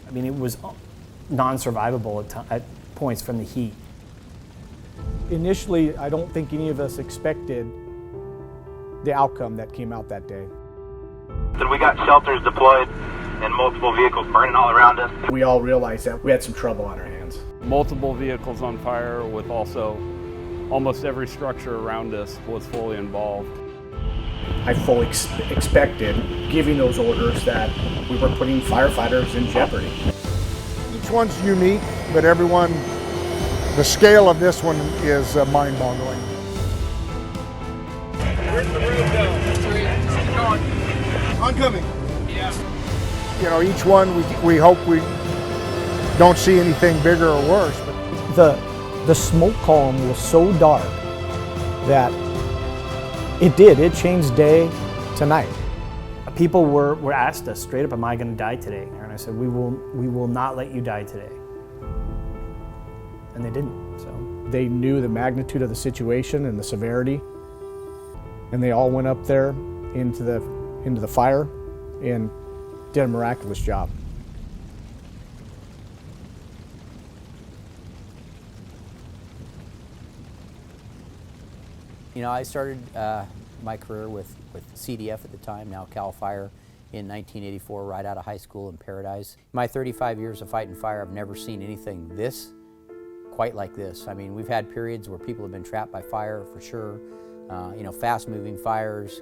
I mean, it was non-survivable at points from the heat. Initially, I don't think any of us expected the outcome that came out that day. Then we got shelters deployed and multiple vehicles burning all around us. We all realized that we had some trouble on our hands. Multiple vehicles on fire, with also almost every structure around us was fully involved. I fully expected, giving those orders, that we were putting firefighters in jeopardy. Each one's unique, but everyone, the scale of this one is mind-boggling. Where's the road down? Oncoming. Yeah. You know, each one we hope we don't see anything bigger or worse. But The smoke column was so dark that it changed day to night. People were asked us straight up, am I going to die today? And I said, we will not let you die today. And they didn't. So they knew the magnitude of the situation and the severity, and they all went up there into the fire and did a miraculous job. You know, I started my career with CDF at the time, now CAL FIRE, in 1984, right out of high school in Paradise. My 35 years of fighting fire, I've never seen anything quite like this. I mean, we've had periods where people have been trapped by fire, for sure. You know, fast-moving fires,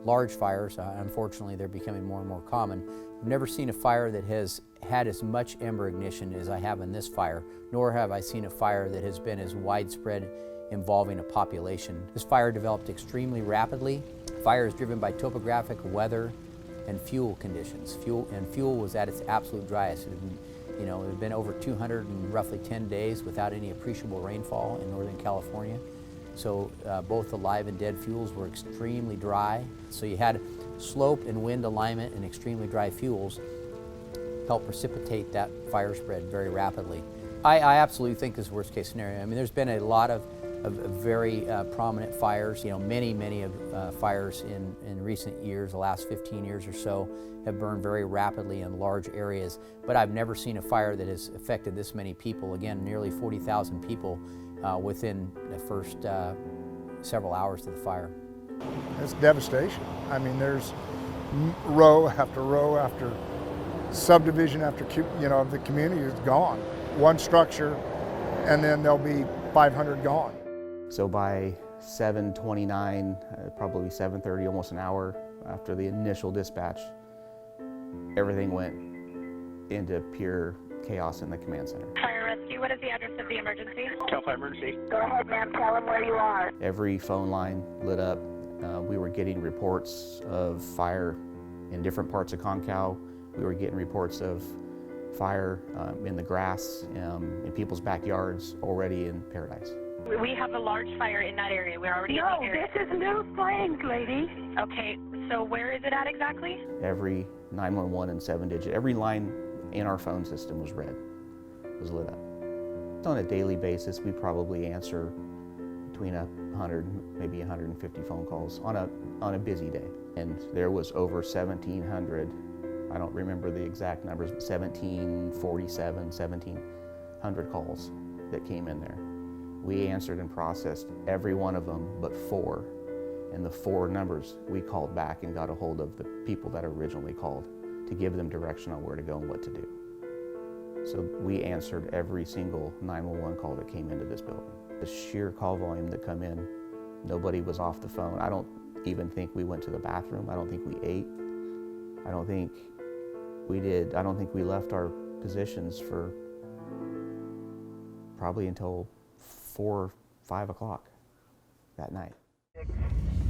large fires. Unfortunately, they're becoming more and more common. I've never seen a fire that has had as much ember ignition as I have in this fire, nor have I seen a fire that has been as widespread, involving a population. This fire developed extremely rapidly. Fire is driven by topographic, weather, and fuel conditions. Fuel was at its absolute driest. It had been over 210 days without any appreciable rainfall in Northern California. So both the live and dead fuels were extremely dry. So you had slope and wind alignment and extremely dry fuels help precipitate that fire spread very rapidly. I absolutely think this is worst case scenario. I mean, there's been a lot of very prominent fires. You know, many of fires in recent years, the last 15 years or so, have burned very rapidly in large areas. But I've never seen a fire that has affected this many people. Again, nearly 40,000 people within the first several hours of the fire. it's devastation. I mean, there's row after subdivision after, the community is gone. One structure, and then there'll be 500 gone. So by 7:29, probably 7:30, almost an hour after the initial dispatch, everything went into pure chaos in the command center. Fire rescue, what is the address of the emergency? CAL FIRE emergency. Go ahead, ma'am, tell them where you are. Every phone line lit up. We were getting reports of fire in different parts of Concal. We were getting reports of fire in the grass, in people's backyards, already in Paradise. We have a large fire in that area. We're already in the area. No, this is New Flames, lady. Okay, so where is it at exactly? Every 911 and 7-digit, every line in our phone system was red, was lit up. On a daily basis, we probably answer between 100, maybe 150 phone calls on a busy day. And there was over 1,700, I don't remember the exact numbers, but 1,747, 1,700 calls that came in there. We answered and processed every one of them but 4. And the 4 numbers we called back and got a hold of the people that originally called to give them direction on where to go and what to do. So we answered every single 911 call that came into this building. The sheer call volume that come in, nobody was off the phone. I don't even think we went to the bathroom. I don't think we ate. I don't think we did. I don't think we left our positions for probably until 4 or 5 o'clock that night.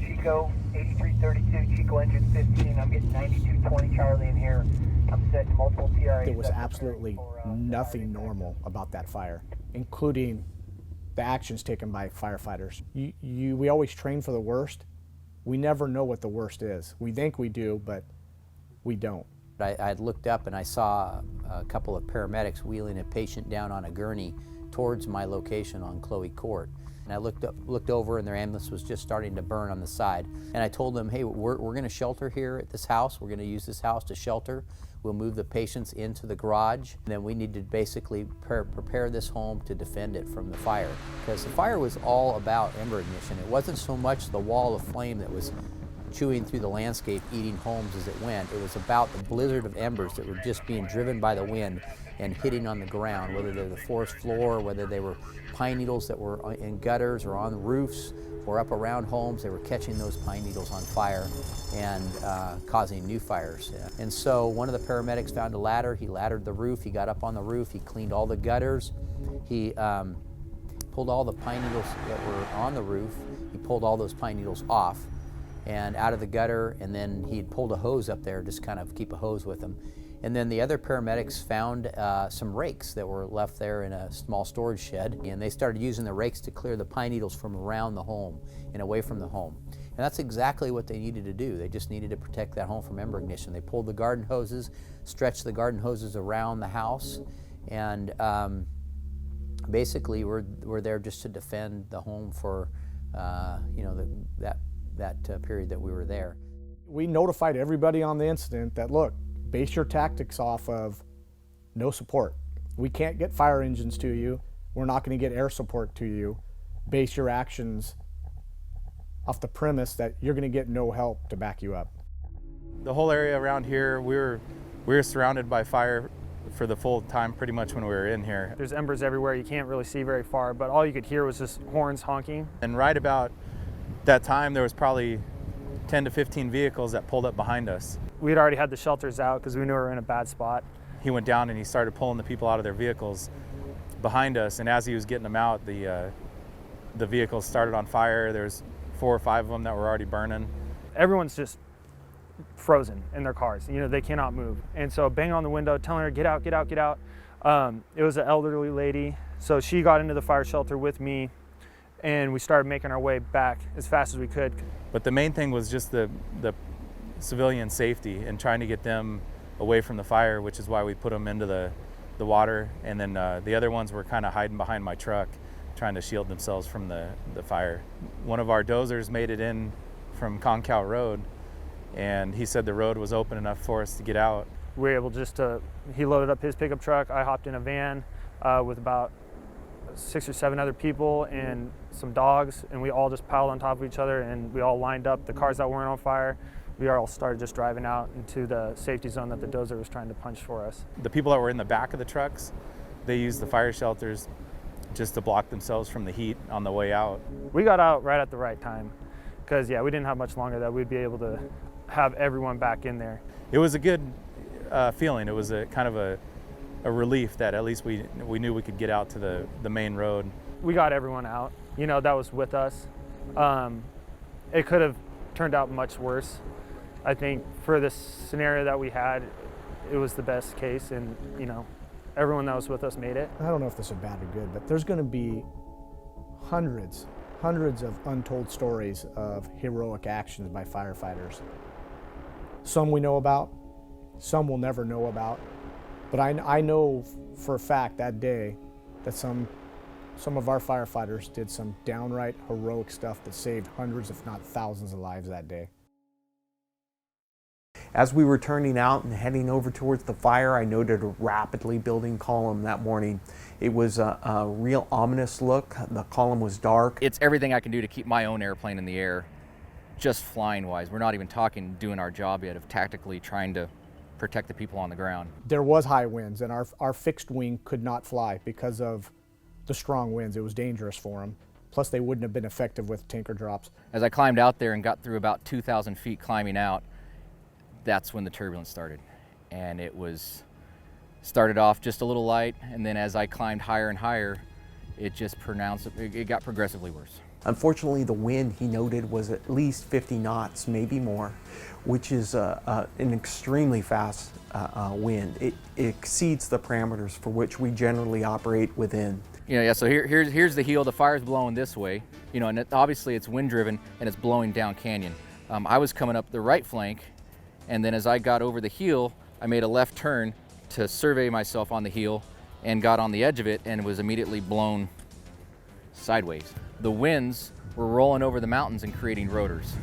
Chico, 8332, Chico engine 15. I'm getting 9220 Charlie in here. I'm setting multiple PRAs. There was absolutely nothing normal about that fire, including the actions taken by firefighters. We always train for the worst. We never know what the worst is. We think we do, but we don't. I looked up and I saw a couple of paramedics wheeling a patient down on a gurney towards my location on Chloe Court. And I looked over, and their ambulance was just starting to burn on the side. And I told them, hey, we're going to shelter here at this house. We're going to use this house to shelter. We'll move the patients into the garage. And then we need to basically prepare this home to defend it from the fire. Because the fire was all about ember ignition. It wasn't so much the wall of flame that was chewing through the landscape, eating homes as it went. It was about the blizzard of embers that were just being driven by the wind and hitting on the ground, whether they were the forest floor, whether they were pine needles that were in gutters or on roofs or up around homes. They were catching those pine needles on fire and causing new fires. And so one of the paramedics found a ladder. He laddered the roof. He got up on the roof. He cleaned all the gutters. He pulled all the pine needles that were on the roof. He pulled all those pine needles off and out of the gutter, and then he'd pulled a hose up there, just kind of keep a hose with him. And then the other paramedics found some rakes that were left there in a small storage shed, and they started using the rakes to clear the pine needles from around the home and away from the home. And that's exactly what they needed to do. They just needed to protect that home from ember ignition. They pulled the garden hoses, stretched the garden hoses around the house, and basically we're there just to defend the home for that period that we were there. We notified everybody on the incident that, look, base your tactics off of no support. We can't get fire engines to you. We're not going to get air support to you. Base your actions off the premise that you're going to get no help to back you up. The whole area around here, we were surrounded by fire for the full time pretty much when we were in here. There's embers everywhere. You can't really see very far, but all you could hear was just horns honking. And right about that time, there was probably 10 to 15 vehicles that pulled up behind us. We had already had the shelters out because we knew we were in a bad spot. He went down and he started pulling the people out of their vehicles behind us, and as he was getting them out, the vehicles started on fire. There's 4 or 5 of them that were already burning. Everyone's just frozen in their cars. You know, they cannot move. And so banging on the window, telling her, get out, get out, get out. It was an elderly lady, so she got into the fire shelter with me, and we started making our way back as fast as we could. But the main thing was just the civilian safety and trying to get them away from the fire, which is why we put them into the water. And then the other ones were kind of hiding behind my truck, trying to shield themselves from the fire. One of our dozers made it in from Concow Road, and he said the road was open enough for us to get out. We were able he loaded up his pickup truck. I hopped in a van with about 6 or 7 other people and some dogs, and we all just piled on top of each other, and we all lined up the cars that weren't on fire. We all started just driving out into the safety zone that the dozer was trying to punch for us. The people that were in the back of the trucks, they used the fire shelters just to block themselves from the heat on the way out. We got out right at the right time because, we didn't have much longer that we'd be able to have everyone back in there. It was a good feeling. It was a kind of a relief that at least we knew we could get out to the main road. We got everyone out, that was with us. It could have turned out much worse. I think for this scenario that we had, it was the best case, and everyone that was with us made it. I don't know if this is bad or good, but there's going to be hundreds of untold stories of heroic actions by firefighters. Some we know about, some we'll never know about. But I know for a fact that day that some of our firefighters did some downright heroic stuff that saved hundreds, if not thousands, of lives that day. As we were turning out and heading over towards the fire, I noted a rapidly building column that morning. It was a real ominous look. The column was dark. It's everything I can do to keep my own airplane in the air, just flying wise. We're not even talking doing our job yet of tactically trying to protect the people on the ground. There was high winds, and our fixed wing could not fly because of the strong winds. It was dangerous for them. Plus, they wouldn't have been effective with tanker drops. As I climbed out there and got through about 2,000 feet climbing out, that's when the turbulence started. And it started off just a little light, and then as I climbed higher and higher, it got progressively worse. Unfortunately, the wind, he noted, was at least 50 knots, maybe more, which is an extremely fast wind. It exceeds the parameters for which we generally operate within. So here's the heel. The fire's blowing this way, and obviously it's wind driven and it's blowing down canyon. I was coming up the right flank, and then as I got over the heel, I made a left turn to survey myself on the heel and got on the edge of it and was immediately blown sideways. The winds were rolling over the mountains and creating rotors.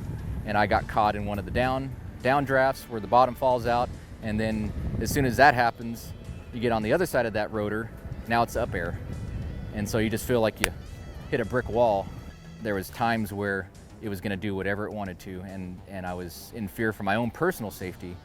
And I got caught in one of the downdrafts where the bottom falls out, and then as soon as that happens, you get on the other side of that rotor, now it's up air. And so you just feel like you hit a brick wall. There was times where it was gonna do whatever it wanted to, and I was in fear for my own personal safety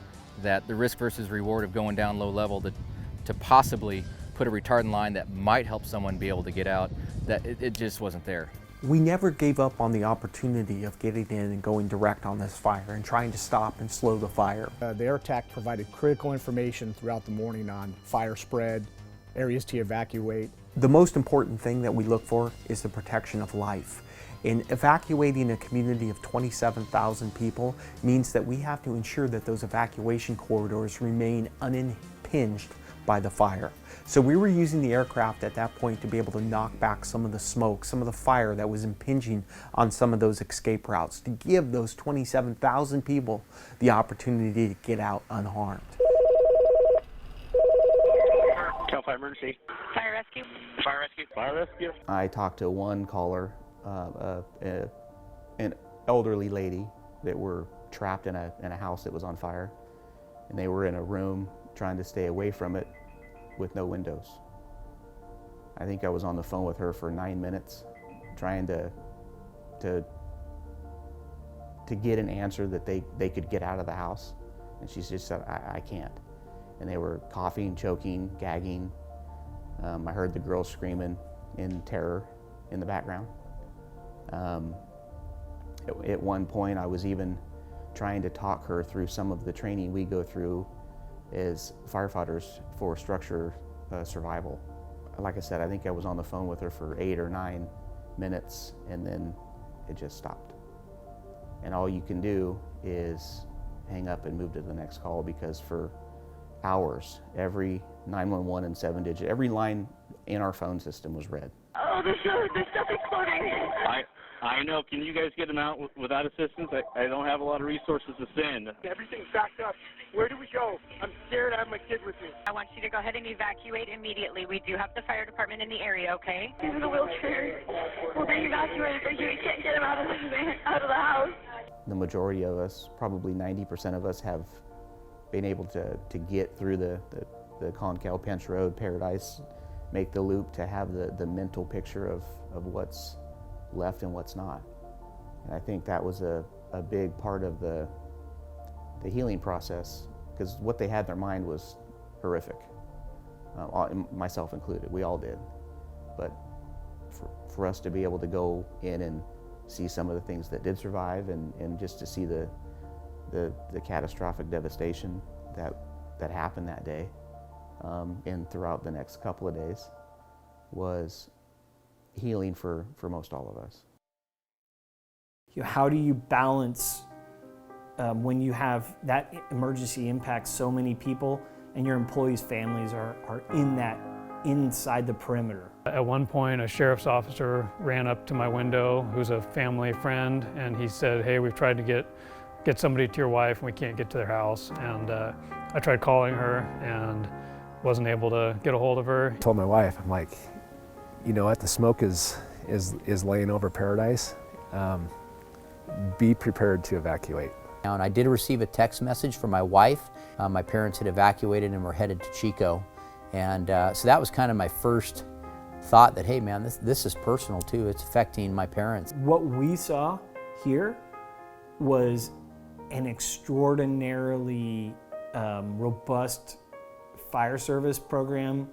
that the risk versus reward of going down low level to possibly put a retardant line that might help someone be able to get out, that it just wasn't there. We never gave up on the opportunity of getting in and going direct on this fire and trying to stop and slow the fire. The air attack provided critical information throughout the morning on fire spread, areas to evacuate. The most important thing that we look for is the protection of life. In evacuating a community of 27,000 people means that we have to ensure that those evacuation corridors remain unimpinged by the fire. So we were using the aircraft at that point to be able to knock back some of the smoke, some of the fire that was impinging on some of those escape routes, to give those 27,000 people the opportunity to get out unharmed. Cal 5 emergency. Fire rescue. Fire rescue. Fire rescue. I talked to one caller, an elderly lady that were trapped in a house that was on fire, and they were in a room trying to stay away from it with no windows. I think I was on the phone with her for 9 minutes trying to get an answer that they could get out of the house, and she just said, I can't. And they were coughing, choking, gagging. I heard the girls screaming in terror in the background. At one point I was even trying to talk her through some of the training we go through as firefighters for structure survival. Like I said, I think I was on the phone with her for 8 or 9 minutes, and then it just stopped. And all you can do is hang up and move to the next call, because for hours, every 911 and 7-digit, every line in our phone system was red. Oh, there's stuff exploding. I know. Can you guys get them out without assistance? I don't have a lot of resources to send. Everything's backed up. Where do we go? I'm scared. I have my kid with me. I want you to go ahead and evacuate immediately. We do have the fire department in the area, okay? He's in a wheelchair. Well, they evacuated, but you can't get him out of the house. The majority of us, probably 90% of us, have been able to get through the Concal, Pence Road, Paradise, make the loop, to have the mental picture of what's left and what's not. And I think that was a big part of the healing process, because what they had in their mind was horrific, myself included. We all did. But for us to be able to go in and see some of the things that did survive, and just to see the catastrophic devastation that happened that day, and throughout the next couple of days, was healing for most all of us. How do you balance when you have that emergency impact so many people and your employees' families are inside the perimeter? At one point, a sheriff's officer ran up to my window, who's a family friend, and he said, "Hey, we've tried to get somebody to your wife and we can't get to their house." And I tried calling her and wasn't able to get a hold of her. I told my wife, I'm like, you know what, the smoke is laying over Paradise. Be prepared to evacuate. And I did receive a text message from my wife. My parents had evacuated and were headed to Chico. And so that was kind of my first thought that, hey man, this is personal too. It's affecting my parents. What we saw here was an extraordinarily robust fire service program,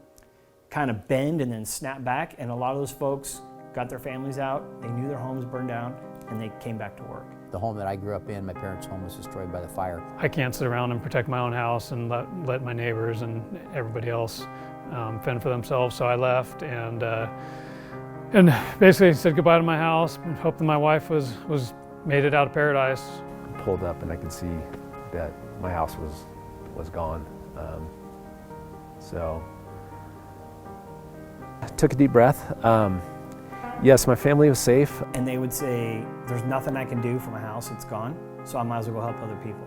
kind of bend and then snap back, and a lot of those folks got their families out, they knew their homes burned down, and they came back to work. The home that I grew up in, my parents' home, was destroyed by the fire. I can't sit around and protect my own house and let my neighbors and everybody else fend for themselves, so I left and basically said goodbye to my house and hoped that my wife made it out of Paradise. I pulled up and I could see that my house was gone. So I took a deep breath. Yes, my family was safe. And they would say, there's nothing I can do for my house, it's gone, so I might as well go help other people.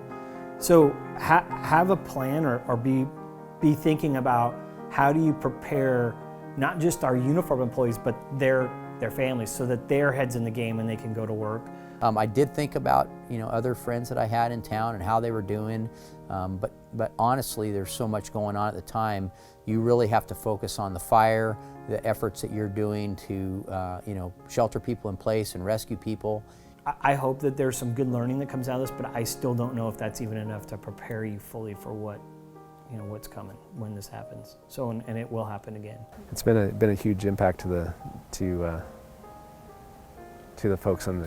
So have a plan or be thinking about how do you prepare not just our uniform employees, but their their families so that their head's in the game and they can go to work. I did think about, other friends that I had in town and how they were doing, but honestly, there's so much going on at the time. You really have to focus on the fire, the efforts that you're doing to, shelter people in place and rescue people. I hope that there's some good learning that comes out of this, but I still don't know if that's even enough to prepare you fully for what's coming when this happens. So, and it will happen again. It's been a huge impact to the folks in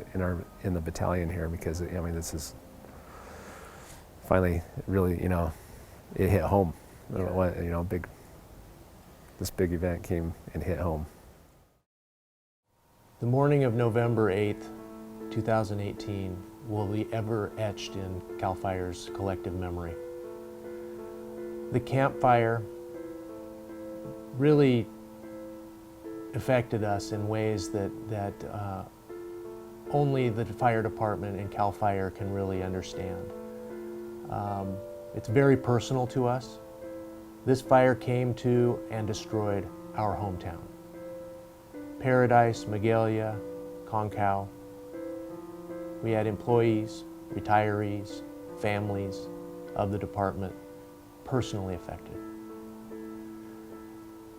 the battalion here, because this is finally really it hit home. This big event came and hit home. The morning of November 8th, 2018 will be ever etched in CAL FIRE's collective memory. The campfire really affected us in ways that only the fire department and CAL FIRE can really understand. It's very personal to us. This fire came to and destroyed our hometown. Paradise, Magalia, Concow. We had employees, retirees, families of the department personally affected.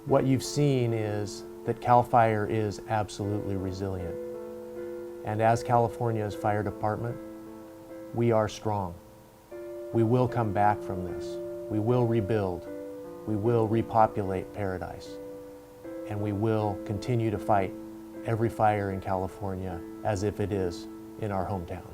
What you've seen is that CAL FIRE is absolutely resilient. And as California's fire department, we are strong. We will come back from this. We will rebuild. We will repopulate Paradise. And we will continue to fight every fire in California as if it is in our hometown.